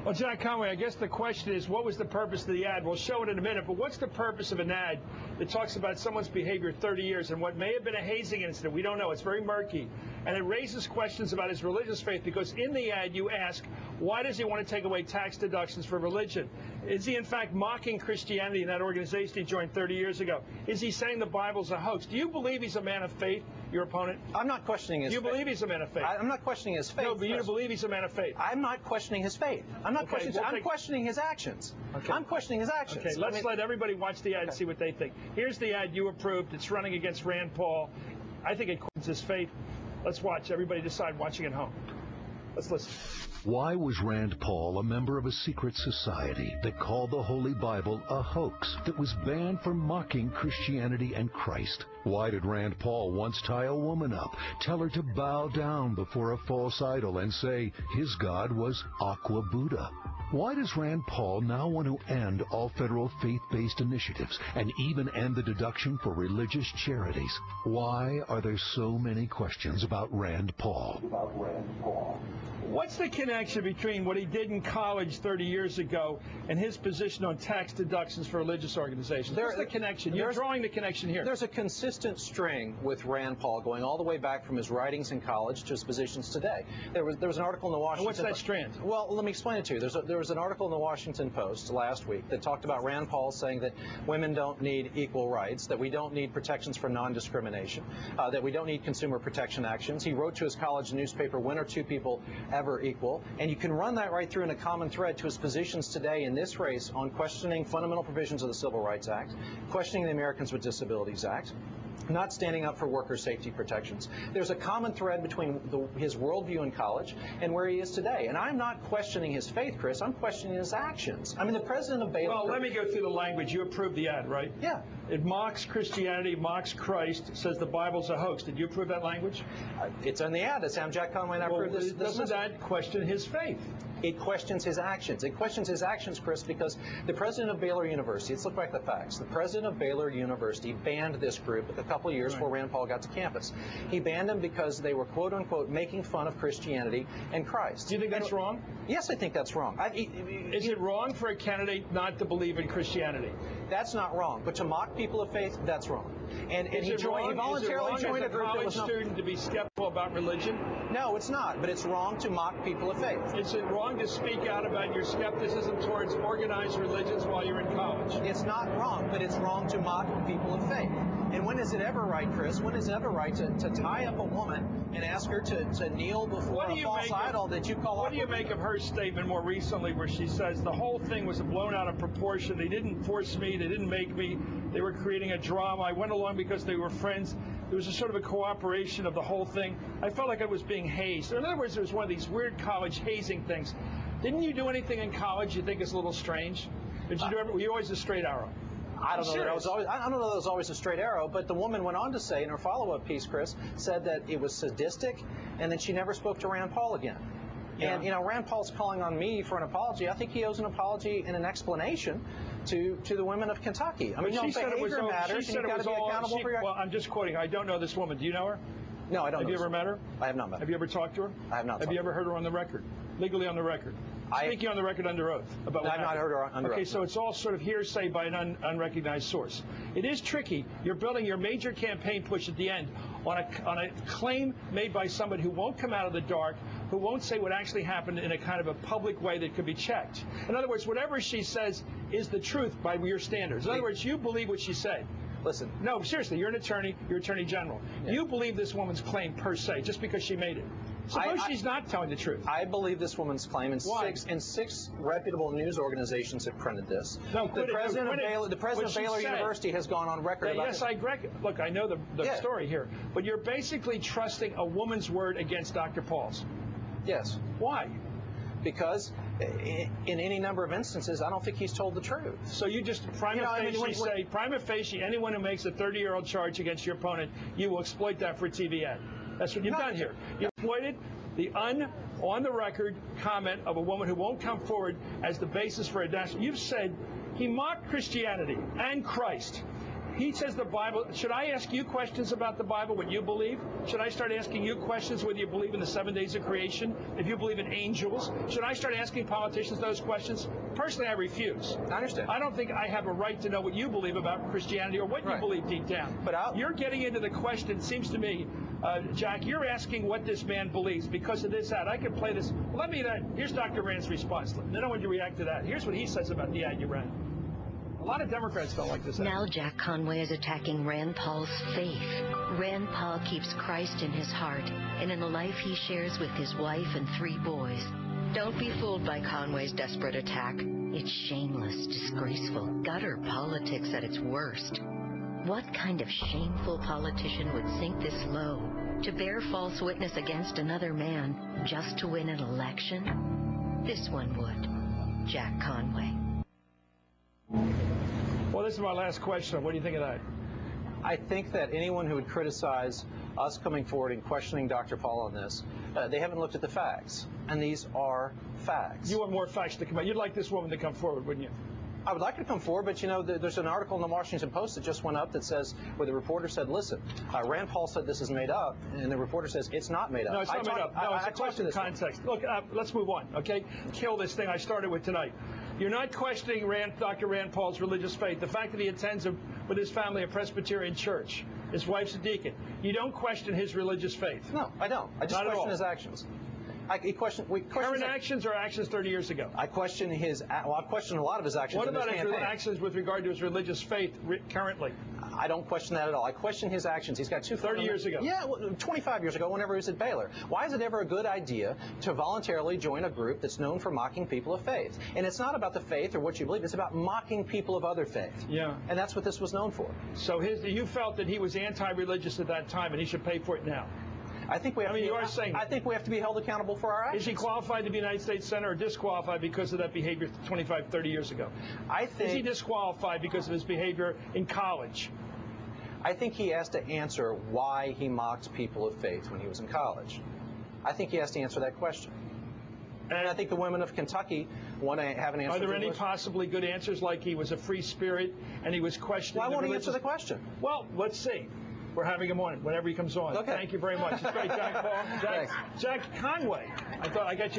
Well, Jack Conway, I guess the question is, what was the purpose of the ad? We'll show it in a minute, but what's the purpose of an ad that talks about someone's behavior 30 years and what may have been a hazing incident? We don't know. It's very murky. And it raises questions about his religious faith because in the ad you ask, why does he want to take away tax deductions for religion? Is he, in fact, mocking Christianity in that organization he joined 30 years ago? Is he saying the Bible's a hoax? Do you believe he's a man of faith, your opponent? I'm not questioning his faith. You believe he's a man of faith? I'm not questioning his faith. No, but you believe he's a man of faith. I'm not questioning his faith. I'm not questioning. I'm questioning his actions. Okay. I'm questioning his actions. Okay, let's let everybody watch the ad and see what they think. Here's the ad you approved. It's running against Rand Paul. I think it questions his faith. Let's watch. Everybody decide watching at home. Let's listen. Why was Rand Paul a member of a secret society that called the Holy Bible a hoax that was banned for mocking Christianity and Christ? Why did Rand Paul once tie a woman up, tell her to bow down before a false idol, and say his god was Aqua Buddha? Why does Rand Paul now want to end all federal faith-based initiatives and even end the deduction for religious charities? Why are there so many questions about Rand Paul? What's the connection between what he did in college 30 years ago and his position on tax deductions for religious organizations? What's the connection? You're drawing the connection here. There's a consistent string with Rand Paul going all the way back from his writings in college to his positions today. There was an article in the Washington Post. What's that strand? Well, let me explain it to you. There was an article in the Washington Post last week that talked about Rand Paul saying that women don't need equal rights, that we don't need protections for non-discrimination, that we don't need consumer protection actions. He wrote to his college newspaper, when are two people ever equal? And you can run that right through in a common thread to his positions today in this race on questioning fundamental provisions of the Civil Rights Act, questioning the Americans with Disabilities Act, not standing up for worker safety protections. There's a common thread between his worldview in college and where he is today. And I'm not questioning his faith, Chris. I'm questioning his actions. I mean, the president of Baylor... Well, let me go through the language. You approved the ad, right? Yeah. It mocks Christianity, mocks Christ, says the Bible's a hoax. Did you approve that language? It's in the ad. It's Jack Conway and I approved this. Doesn't that question his faith? It questions his actions. It questions his actions, Chris, because the president of Baylor University, let's look back at the facts. The president of Baylor University banned this group a couple of years before Rand Paul got to campus. He banned them because they were, quote unquote, making fun of Christianity and Christ. Do you think that's wrong? Yes, I think that's wrong. Is it wrong for a candidate not to believe in Christianity? That's not wrong. But to mock people of faith, that's wrong. And he voluntarily joined a group that was as a college student to be skeptical about religion? No, it's not. But it's wrong to mock people of faith. Is it wrong to speak out about your skepticism towards organized religions while you're in college? It's not wrong, but it's wrong to mock people of faith. And when is it ever right, Chris? When is it ever right to tie up a woman and ask her to kneel before a false idol that you call... What do you make of her statement more recently where she says the whole thing was blown out of proportion? They didn't force me. They didn't make me. They were creating a drama. I went along because they were friends. There was a sort of a cooperation of the whole thing. I felt like I was being hazed. In other words, it was one of these weird college hazing things. Didn't you do anything in college you think is a little strange? Did you do ever? Were you always a straight arrow? I don't know that it was always a straight arrow, but the woman went on to say in her follow-up piece, Chris, said that it was sadistic and that she never spoke to Rand Paul again. Yeah. And, you know, Rand Paul's calling on me for an apology. I think he owes an apology and an explanation to the women of Kentucky. I mean, she said it was matters, and you've got to be accountable for your... Well, I'm just quoting. I don't know this woman. Do you know her? No, I don't know. Have you ever met her? I have not met her. Have you ever talked to her? I have not. Have you ever heard her on the record? Legally on the record? Speaking on the record under oath about what I've not heard her under oath. Okay, so it's all sort of hearsay by an unrecognized source. It is tricky. You're building your major campaign push at the end on a claim made by somebody who won't come out of the dark, who won't say what actually happened in a kind of a public way that could be checked. In other words, whatever she says is the truth by your standards. In other words, you believe what she said. Listen. No, seriously, you're an attorney, you're Attorney General. Yeah. You believe this woman's claim per se, just because she made it. Suppose she's not telling the truth. I believe this woman's claim, and six reputable news organizations have printed this. No, the president of Baylor University has gone on record about this. Look, I know the story here, but you're basically trusting a woman's word against Dr. Paul's. Yes. Why? Because in any number of instances, I don't think he's told the truth. So you just prima facie, anyone who makes a 30-year-old charge against your opponent, you will exploit that for a TV ad. That's what you've done here. You exploited the on-the-record comment of a woman who won't come forward as the basis for a dash. You've said he mocked Christianity and Christ. He says the Bible. Should I ask you questions about the Bible, what you believe? Should I start asking you questions whether you believe in the 7 days of creation, if you believe in angels? Should I start asking politicians those questions? Personally, I refuse. I understand. I don't think I have a right to know what you believe about Christianity or what you believe deep down. But you're getting into the question, it seems to me, Jack, you're asking what this man believes because of this ad. I could play this. Let me, here's Dr. Rand's response. Then I want you to react to that. Here's what he says about the ad you ran. A lot of Democrats don't like this ad. Now Jack Conway is attacking Rand Paul's faith. Rand Paul keeps Christ in his heart and in the life he shares with his wife and 3 boys. Don't be fooled by Conway's desperate attack. It's shameless, disgraceful, gutter politics at its worst. What kind of shameful politician would sink this low to bear false witness against another man just to win an election? This one would. Jack Conway. Well, this is my last question. What do you think of that? I think that anyone who would criticize us coming forward and questioning Dr. Paul on this, they haven't looked at the facts. And these are facts. You want more facts to come out. You'd like this woman to come forward, wouldn't you? I would like her to come forward, but, you know, there's an article in the Washington Post that just went up that says, where the reporter said, listen, Rand Paul said this is made up, and the reporter says it's not made up. No, it's not made up. No, it's a question of context. Look, let's move on, okay? Kill this thing I started with tonight. You're not questioning Dr. Rand Paul's religious faith. The fact that he attends with his family a Presbyterian church. His wife's a deacon. You don't question his religious faith. No, I don't. I just question his actions. Current actions or actions 30 years ago? I question I've questioned a lot of his actions. What in about his his actions with regard to his religious faith currently? I don't question that at all. I question his actions. He's got 30 years ago. Yeah, 25 years ago, whenever he was at Baylor. Why is it ever a good idea to voluntarily join a group that's known for mocking people of faith? And it's not about the faith or what you believe. It's about mocking people of other faith. Yeah. And that's what this was known for. So you felt that he was anti-religious at that time, and he should pay for it now. I think we have to be held accountable for our actions. Is he qualified to be United States Senator or disqualified because of that behavior 25, 30 years ago? Is he disqualified because of his behavior in college? I think he has to answer why he mocked people of faith when he was in college. I think he has to answer that question. And I think the women of Kentucky want to have an answer. Are there any possibly good answers, like he was a free spirit and he was questioning? Why won't he answer the question? Well, let's see. We're having him on whenever he comes on. Okay. Thank you very much. It's great, Jack Paul. Jack Conway. I thought I got you.